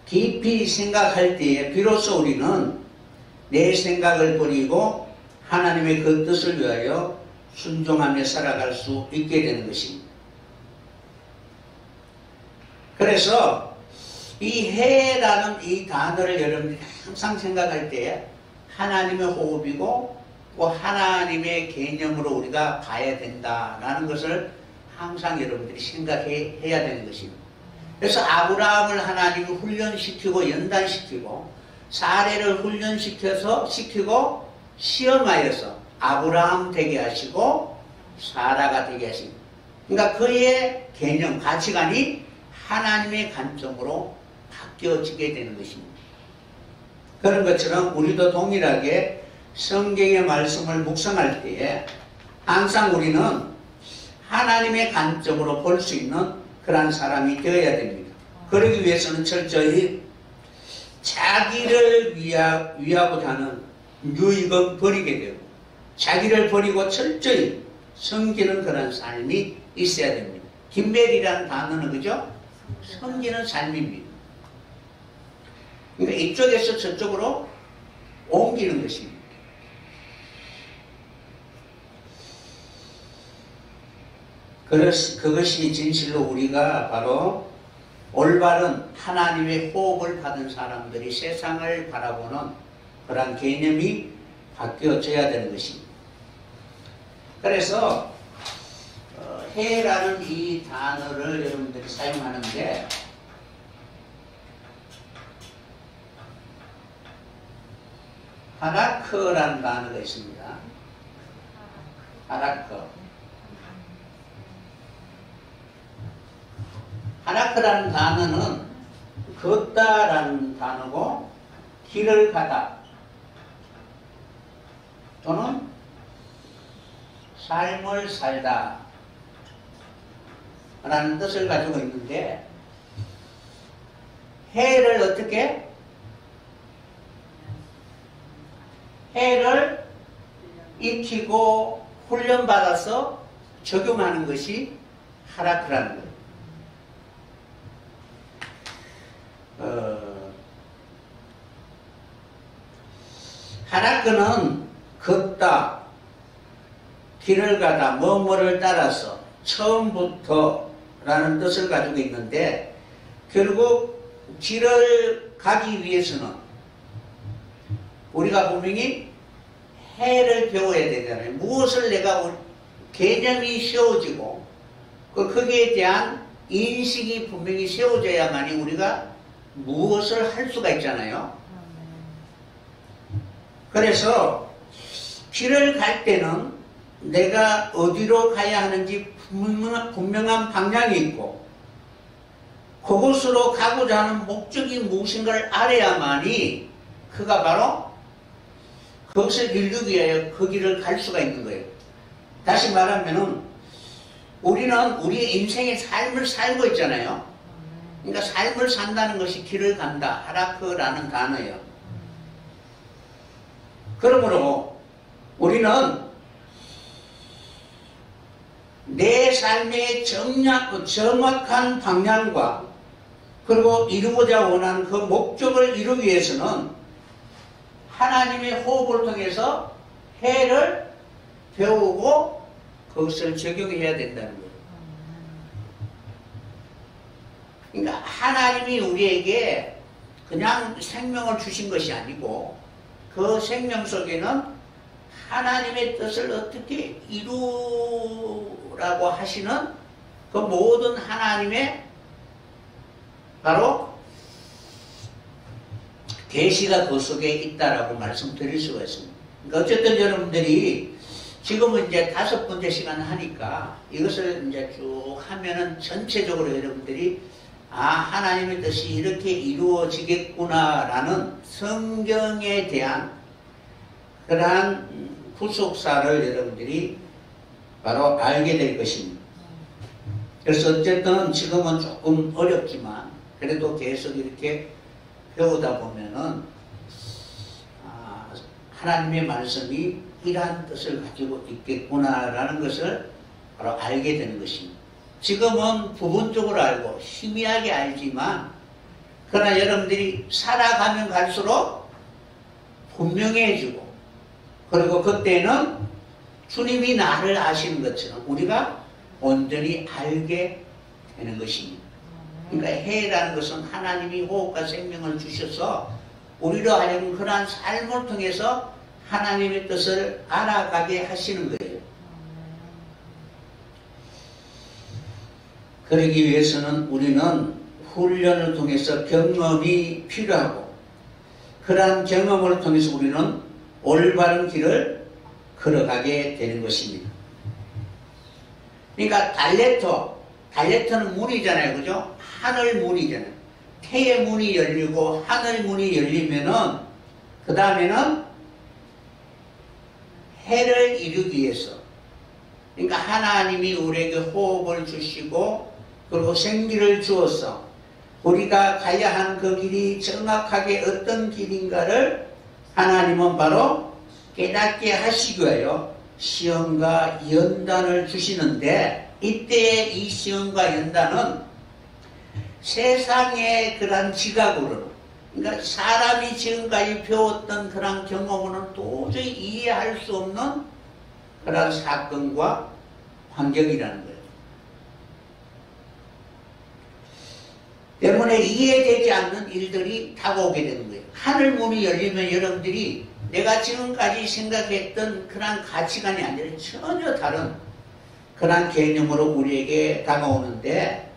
깊이 생각할 때에 비로소 우리는 내 생각을 버리고 하나님의 그 뜻을 위하여 순종하며 살아갈 수 있게 되는 것입니다. 그래서 이 해라는 이 단어를 여러분들이 항상 생각할 때에 하나님의 호흡이고 또 하나님의 개념으로 우리가 봐야 된다라는 것을 항상 여러분들이 생각해야 되는 것입니다. 그래서 아브라함을 하나님이 훈련시키고 연단시키고 사례를 시키고 시험하여서 아브라함 되게 하시고 사라가 되게 하십니다. 그러니까 그의 개념, 가치관이 하나님의 관점으로 바뀌어지게 되는 것입니다. 그런 것처럼 우리도 동일하게 성경의 말씀을 묵상할 때에 항상 우리는 하나님의 관점으로 볼 수 있는 그런 사람이 되어야 됩니다. 그러기 위해서는 철저히 자기를 위하고자 하는 유익은 버리게 되고 자기를 버리고 철저히 섬기는 그런 삶이 있어야 됩니다. 김멜이라는 단어는 그죠? 섬기는 삶입니다. 그러니까 이쪽에서 저쪽으로 옮기는 것입니다. 그것이 진실로 우리가 바로 올바른 하나님의 호흡을 받은 사람들이 세상을 바라보는 그런 개념이 바뀌어져야 되는 것입니다. 그래서 해라는 이 단어를 여러분들이 사용하는데 하라크라는 단어가 있습니다. 하라크라는 단어는 걷다라는 단어고 길을 가다 또는 삶을 살다 라는 뜻을 가지고 있는데 해를 어떻게? 해를 익히고 훈련받아서 적용하는 것이 하라크라는 거예요. 하라크는 걷다, 길을 가다, 뭐뭐를 따라서 처음부터 라는 뜻을 가지고 있는데 결국 길을 가기 위해서는 우리가 분명히 해를 배워야 되잖아요. 무엇을 내가 개념이 세워지고 거기에 대한 인식이 분명히 세워져야만이 우리가 무엇을 할 수가 있잖아요. 그래서 길을 갈 때는 내가 어디로 가야 하는지 분명한 방향이 있고 그곳으로 가고자 하는 목적이 무엇인가를 알아야만이 그가 바로 그것을 이루기 위하여 그 길을 갈 수가 있는 거예요. 다시 말하면은 우리는 우리의 인생의 삶을 살고 있잖아요. 그러니까 삶을 산다는 것이 길을 간다. 하라크라는 단어예요. 그러므로 우리는 내 삶의 정확한 방향과 그리고 이루고자 원하는 그 목적을 이루기 위해서는 하나님의 호흡을 통해서 해를 배우고 그것을 적용해야 된다는 거예요. 그러니까 하나님이 우리에게 그냥 생명을 주신 것이 아니고 그 생명 속에는 하나님의 뜻을 어떻게 이루라고 하시는 그 모든 하나님의 바로 계시가 그 속에 있다라고 말씀드릴 수가 있습니다. 그러니까 어쨌든 여러분들이 지금은 이제 5번째 시간 하니까 이것을 이제 쭉 하면은 전체적으로 여러분들이 하나님의 뜻이 이렇게 이루어지겠구나라는 성경에 대한 그러한 후속사를 여러분들이 바로 알게 될 것입니다. 그래서 어쨌든 지금은 조금 어렵지만 그래도 계속 이렇게 배우다 보면은 하나님의 말씀이 이러한 뜻을 가지고 있겠구나라는 것을 바로 알게 되는 것입니다. 지금은 부분적으로 알고 희미하게 알지만 그러나 여러분들이 살아가면 갈수록 분명해지고 그리고 그때는 주님이 나를 아시는 것처럼 우리가 온전히 알게 되는 것입니다. 그러니까 해라는 것은 하나님이 호흡과 생명을 주셔서 우리로 하여금 그러한 삶을 통해서 하나님의 뜻을 알아가게 하시는 거예요. 그러기 위해서는 우리는 훈련을 통해서 경험이 필요하고, 그러한 경험을 통해서 우리는 올바른 길을 걸어가게 되는 것입니다. 그러니까 달레터는 문이잖아요. 그죠? 하늘 문이잖아요. 태의 문이 열리고 하늘 문이 열리면은 그 다음에는 해를 이루기 위해서, 그러니까 하나님이 우리에게 호흡을 주시고 그리고 생기를 주어서 우리가 가야 하는 그 길이 정확하게 어떤 길인가를 하나님은 바로 깨닫게 하시기 위하여 시험과 연단을 주시는데, 이때의 이 시험과 연단은 세상의 그런 지각으로는, 그러니까 사람이 지금까지 배웠던 그런 경험으로는 도저히 이해할 수 없는 그런 사건과 환경이라는 거예요. 때문에 이해되지 않는 일들이 다가오게 되는 거예요. 하늘 문이 열리면 여러분들이 내가 지금까지 생각했던 그런 가치관이 아니라 전혀 다른 그런 개념으로 우리에게 다가오는데,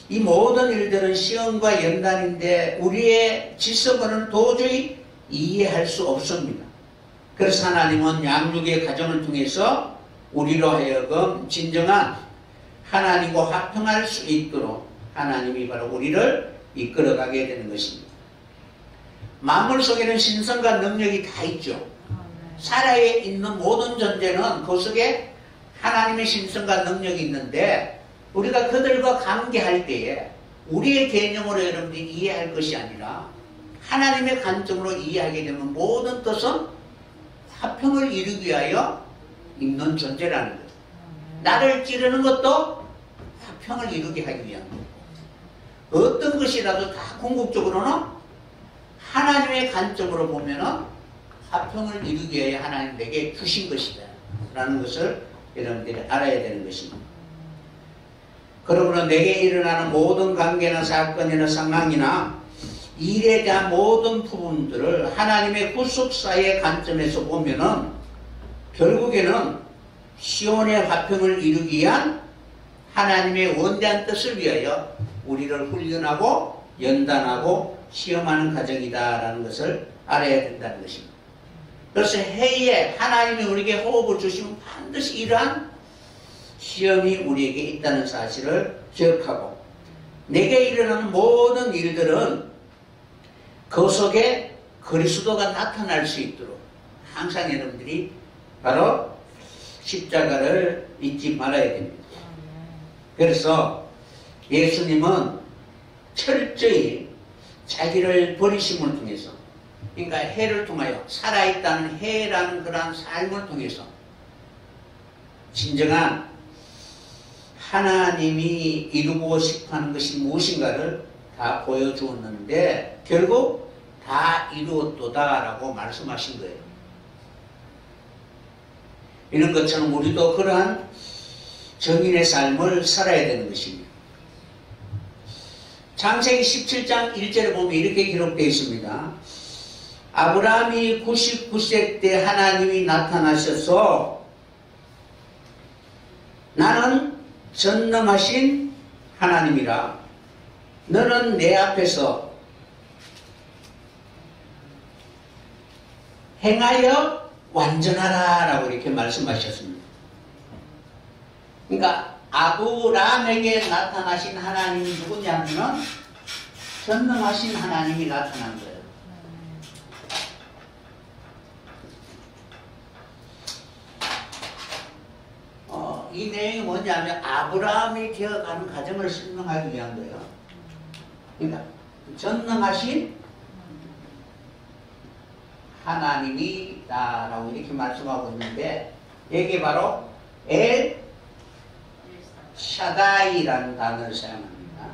이 모든 일들은 시험과 연단인데 우리의 지성으로는 도저히 이해할 수 없습니다. 그래서 하나님은 양육의 과정을 통해서 우리로 하여금 진정한 하나님과 화평할 수 있도록 하나님이 바로 우리를 이끌어가게 되는 것입니다. 만물 속에는 신성과 능력이 다 있죠. 살아있는 모든 존재는 그 속에 하나님의 신성과 능력이 있는데, 우리가 그들과 관계할 때에 우리의 개념으로 여러분들이 이해할 것이 아니라 하나님의 관점으로 이해하게 되면 모든 것은 화평을 이루기 위하여 있는 존재라는 거예요. 나를 찌르는 것도 화평을 이루게 하기 위한 거고, 어떤 것이라도 다 궁극적으로는 하나님의 관점으로 보면은 화평을 이루기 위해 하나님 내게 주신 것이다 라는 것을 여러분들이 알아야 되는 것입니다. 그러므로 내게 일어나는 모든 관계나 사건이나 상황이나 일에 대한 모든 부분들을 하나님의 구속사의 관점에서 보면은 결국에는 시온의 화평을 이루기 위한 하나님의 원대한 뜻을 위하여 우리를 훈련하고 연단하고 시험하는 과정이다라는 것을 알아야 된다는 것입니다. 그래서 해에 하나님이 우리에게 호흡을 주시면 반드시 이러한 시험이 우리에게 있다는 사실을 기억하고, 내게 일어나는 모든 일들은 그 속에 그리스도가 나타날 수 있도록 항상 여러분들이 바로 십자가를 잊지 말아야 됩니다. 그래서 예수님은 철저히 자기를 버리심을 통해서, 그러니까 해를 통하여 살아있다는 해라는 그러한 삶을 통해서 진정한 하나님이 이루고 싶어하는 것이 무엇인가를 다 보여주었는데 결국 다 이루었도다 라고 말씀하신 거예요. 이런 것처럼 우리도 그러한 정인의 삶을 살아야 되는 것입니다. 창세기 17장 1절에 보면 이렇게 기록되어 있습니다. 아브라함이 99세 때 하나님이 나타나셔서 나는 전능하신 하나님이라 너는 내 앞에서 행하여 완전하라 라고 이렇게 말씀하셨습니다. 그러니까 아브라함에게 나타나신 하나님이 누구냐면 전능하신 하나님이 나타난 거예요. 이 내용이 뭐냐면 아브라함이 되어가는 과정을 설명하기 위한 거예요. 그러니까 전능하신 하나님이다 라고 이렇게 말씀하고 있는데, 이게 바로 엘 샤다이라는 단어를 사용합니다.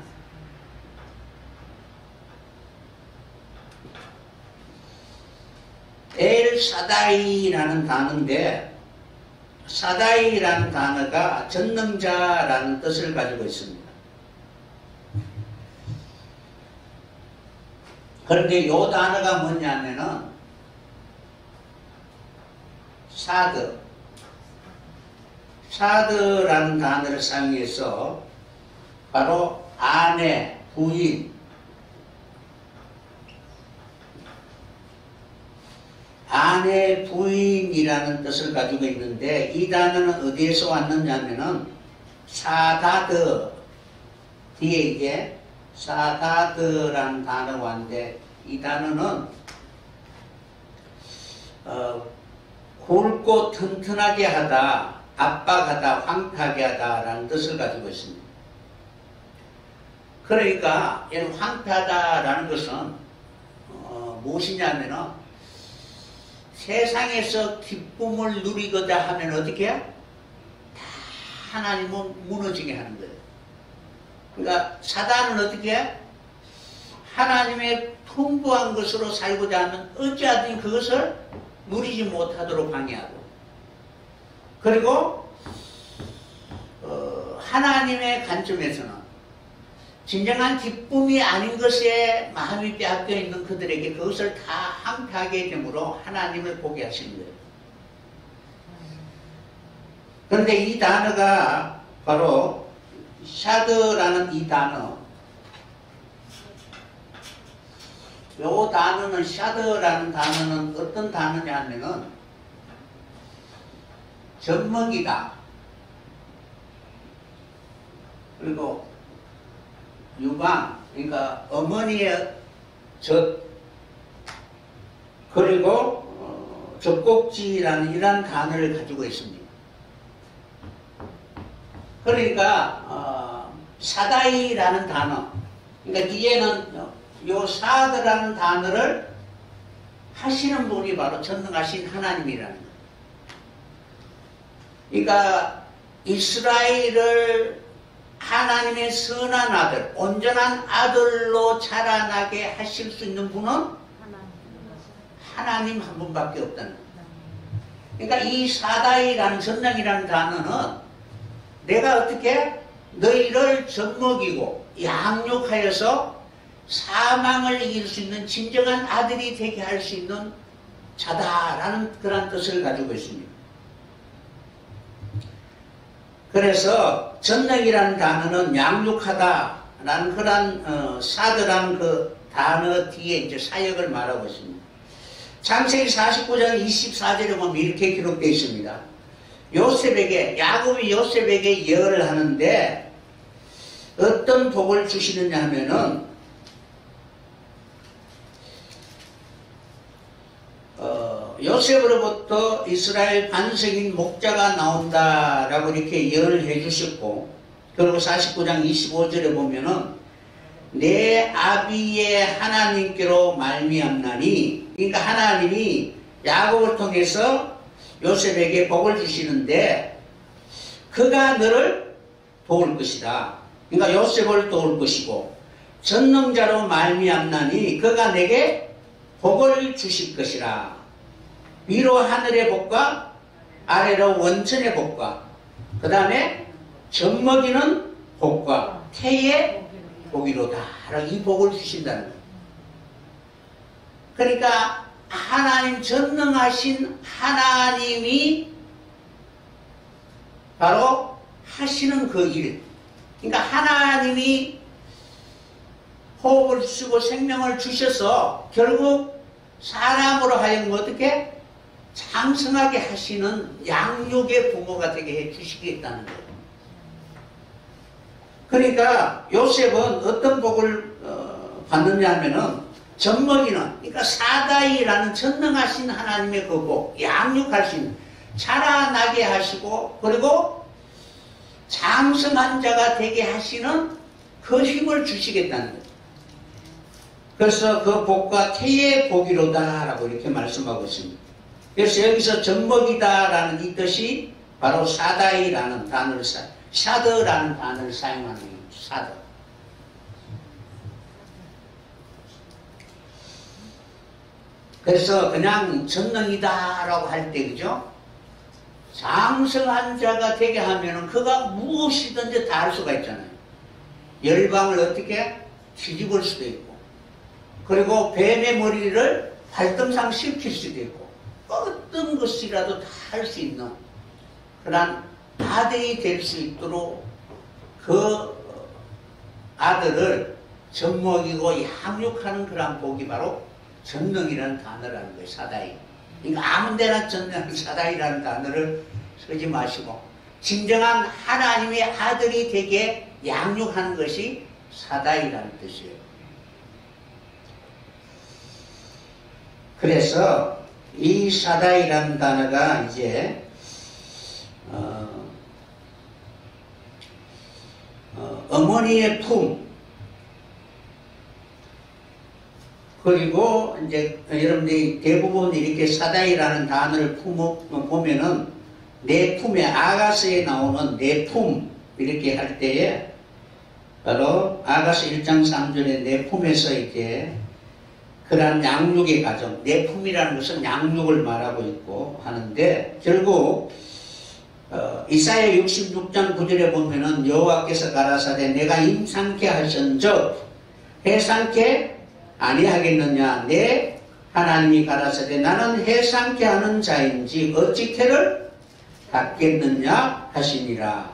엘 샤다이라는 단어인데, 사다이라는 단어가 전능자라는 뜻을 가지고 있습니다. 그런데 이 단어가 뭐냐면은 사드라는 단어를 사용해서 바로 아내, 부인, 아내, 부인이라는 뜻을 가지고 있는데 이 단어는 어디에서 왔느냐면은 사다드, 뒤에 이제 사다드라는 단어가 왔는데 이 단어는 굵고 튼튼하게 하다, 압박하다, 황폐하게 하다라는 뜻을 가지고 있습니다. 그러니까 이 황폐하다라는 것은 무엇이냐면은 세상에서 기쁨을 누리고자 하면 어떻게 해? 다 하나님은 무너지게 하는 거예요. 그러니까 사단은 어떻게 해? 하나님의 풍부한 것으로 살고자 하면 어찌하든 그것을 누리지 못하도록 방해하고, 그리고 하나님의 관점에서는 진정한 기쁨이 아닌 것에 마음이 빼앗겨 있는 그들에게 그것을 다 항폐하게 되므로 하나님을 보게 하시는 거예요. 그런데 이 단어가 바로 샤드라는 이 단어, 요 단어는 샤드라는 단어는 어떤 단어냐 하면은 젖먹이다, 그리고 유방, 그러니까 어머니의 젖, 그리고 젖꼭지라는 이런 단어를 가지고 있습니다. 그러니까 사다이라는 단어, 그러니까 뒤에는 요 사드라는 단어를 하시는 분이 바로 전능하신 하나님이라는 거예요. 그러니까 이스라엘을 하나님의 선한 아들, 온전한 아들로 자라나게 하실 수 있는 분은 하나님 한 분밖에 없다는 거예요. 그러니까 이 사다이라는 전능이라는 단어는 내가 어떻게 너희를 젖먹이고 양육하여서 사망을 이길 수 있는 진정한 아들이 되게 할 수 있는 자다라는 그런 뜻을 가지고 있습니다. 그래서 전능이라는 단어는 양육하다라는 그런 사드라는 그 단어 뒤에 이제 사역을 말하고 있습니다. 창세기 49장 24절에 보면 이렇게 기록되어 있습니다. 요셉에게, 야곱이 요셉에게 예언을 하는데 어떤 복을 주시느냐 하면은 요셉으로부터 이스라엘 반석인 목자가 나온다라고 이렇게 예언을 해주셨고, 그리고 49장 25절에 보면은 내 아비의 하나님께로 말미암나니, 그러니까 하나님이 야곱을 통해서 요셉에게 복을 주시는데 그가 너를 도울 것이다. 그러니까 요셉을 도울 것이고, 전능자로 말미암나니 그가 내게 복을 주실 것이라. 위로 하늘의 복과 아래로 원천의 복과 그 다음에 젖먹이는 복과 태의 복이로다. 이 복을 주신다는 거예요. 그러니까 하나님, 전능하신 하나님이 바로 하시는 그 일, 그러니까 하나님이 호흡을 쓰고 생명을 주셔서 결국 사람으로 하여금 어떻게 장성하게 하시는 양육의 부모가 되게 해 주시겠다는 거예요. 그러니까 요셉은 어떤 복을 받느냐 하면은 젖먹이는, 그러니까 사다이라는 전능하신 하나님의 그 복, 양육할 수 있는, 자라나게 하시고 그리고 장성한 자가 되게 하시는 그 힘을 주시겠다는 거예요. 그래서 그 복과 태의 복이로다 라고 이렇게 말씀하고 있습니다. 그래서 여기서 젖먹이다라는 이 뜻이 바로 사다이라는 단어를 샤드라는 단어를 사용하는 거예요. 샤드. 그래서 그냥 전능이다라고 할 때, 그죠? 장성한 자가 되게 하면은 그가 무엇이든지 다 할 수가 있잖아요. 열방을 어떻게 뒤집을 수도 있고, 그리고 뱀의 머리를 발등상 씹힐 수도 있고, 어떤 것이라도 다 할 수 있는 그런 아들이 될 수 있도록 그 아들을 젖먹이고 양육하는 그런 복이 바로 전능이라는 단어라는 거예요. 사다이. 그러니까 아무 데나 전능 사다이라는 단어를 쓰지 마시고 진정한 하나님의 아들이 되게 양육하는 것이 사다이라는 뜻이에요. 그래서 이 사다이라는 단어가 이제 어머니의 품, 그리고 이제 여러분들이 대부분 이렇게 사다이라는 단어를 보면은 내 품에 아가서에 나오는 내 품 이렇게 할 때에 바로 아가서 1장 3절에 내 품에서 이렇게 그러한 양육의 과정, 내 품이라는 것은 양육을 말하고 있고 하는데 결국 이사야 66장 9절에 보면은 여호와께서 가라사대 내가 임상케 하신즉 해상케 아니하겠느냐. 내 하나님이 가라사대 나는 해상케 하는 자인지 어찌 태를 받겠느냐 하시니라.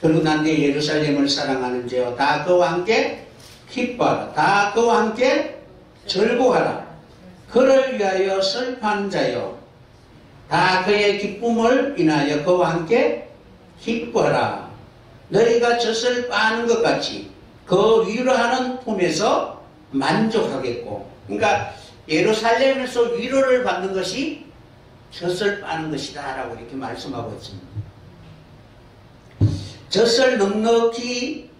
그리고 난 내 예루살렘을 사랑하는 자여 다 그와 함께 기뻐하라. 다 그와 함께 즐거워하라. 그를 위하여 슬퍼하는 자여 다 그의 기쁨을 인하여 그와 함께 기뻐하라. 너희가 젖을 빠는 것 같이 그 위로하는 품에서 만족하겠고, 그러니까 예루살렘에서 위로를 받는 것이 젖을 빠는 것이다 라고 이렇게 말씀하고 있습니다. 젖을 넉넉히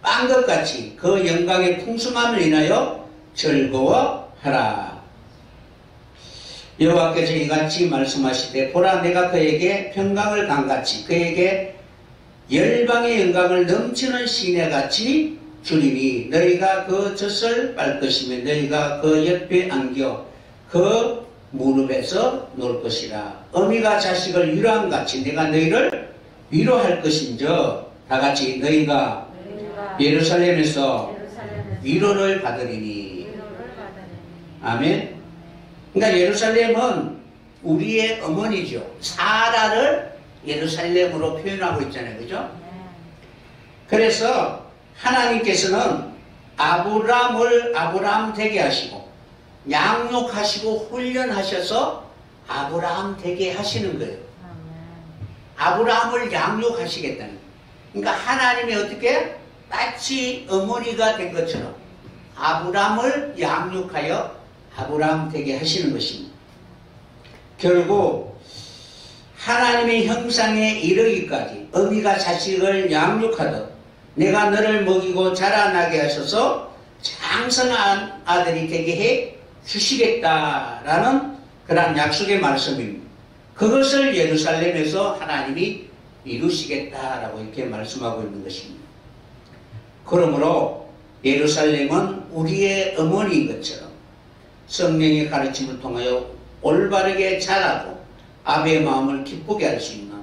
빤 것 같이 그 영광의 풍성함을 인하여 즐거워하라. 여호와께서 이같이 말씀하시되 보라 내가 그에게 평강을 강같이 그에게 열방의 영광을 넘치는 시내같이 주리니 너희가 그 젖을 빨 것이며 너희가 그 옆에 안겨 그 무릎에서 놓을 것이라. 어미가 자식을 위로한 같이 내가 너희를 위로할 것인저 다같이 너희가 예루살렘에서 위로를 받으리니. 아멘. 그러니까 예루살렘은 우리의 어머니죠. 사라를 예루살렘으로 표현하고 있잖아요. 그죠? 그래서 하나님께서는 아브람을 아브람 되게 하시고 양육하시고 훈련하셔서 아브람 되게 하시는 거예요. 아브람을 양육하시겠다는 거예요. 그러니까 하나님이 어떻게 마치 어머니가 된 것처럼 아브람을 양육하여 아브람 되게 하시는 것입니다. 결국 하나님의 형상에 이르기까지 어미가 자식을 양육하듯 내가 너를 먹이고 자라나게 하셔서 장성한 아들이 되게 해 주시겠다라는 그런 약속의 말씀입니다. 그것을 예루살렘에서 하나님이 이루시겠다라고 이렇게 말씀하고 있는 것입니다. 그러므로 예루살렘은 우리의 어머니인 것처럼 성령의 가르침을 통하여 올바르게 자라고 아버지의 마음을 기쁘게 할 수 있는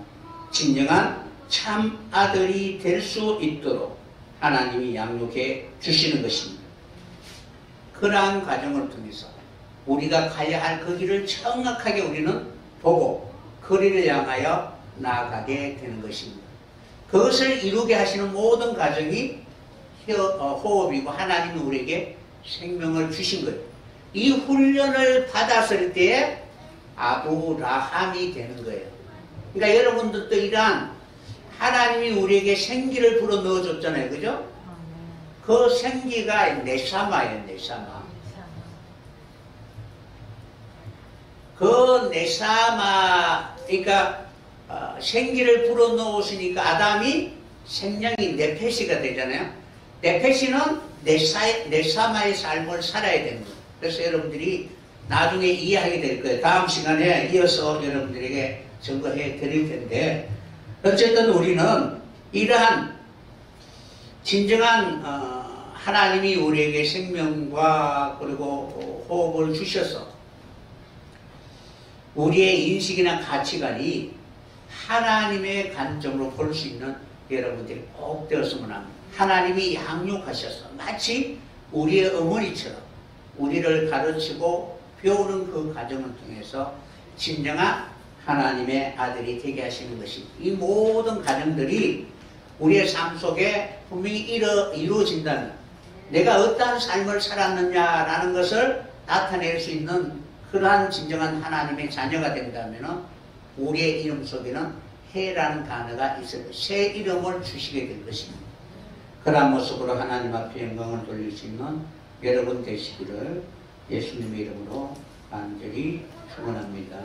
진정한 참 아들이 될 수 있도록 하나님이 양육해 주시는 것입니다. 그러한 과정을 통해서 우리가 가야 할 그 길을 정확하게 우리는 보고 그 길을 향하여 나아가게 되는 것입니다. 그것을 이루게 하시는 모든 과정이 호흡이고 하나님이 우리에게 생명을 주신 거예요. 이 훈련을 받았을 때에 아브라함이 되는 거예요. 그러니까 여러분들도 이러한 하나님이 우리에게 생기를 불어 넣어줬잖아요. 그죠? 그 생기가 네사마예요. 네사마. 그 네사마, 그러니까 생기를 불어 넣으시니까 아담이 생명이 네페시가 되잖아요. 네페시는 네사마의 삶을 살아야 되는 거예요. 그래서 여러분들이 나중에 이해하게 될 거예요. 다음 시간에 이어서 여러분들에게 증거해 드릴 텐데, 어쨌든 우리는 이러한 진정한 하나님이 우리에게 생명과 그리고 호흡을 주셔서 우리의 인식이나 가치관이 하나님의 관점으로 볼 수 있는 여러분들이 꼭 되었으면 합니다. 하나님이 양육하셔서 마치 우리의 어머니처럼 우리를 가르치고 배우는 그 과정을 통해서 진정한 하나님의 아들이 되게 하시는 것이, 이 모든 과정들이 우리의 삶 속에 분명히 이루어진다면, 내가 어떠한 삶을 살았느냐라는 것을 나타낼 수 있는 그러한 진정한 하나님의 자녀가 된다면 우리의 이름 속에는 해라는 단어가 있어요. 새 이름을 주시게 될 것입니다. 그러한 모습으로 하나님 앞에 영광을 돌릴 수 있는 여러분 되시기를 예수님의 이름으로 간절히 축원합니다.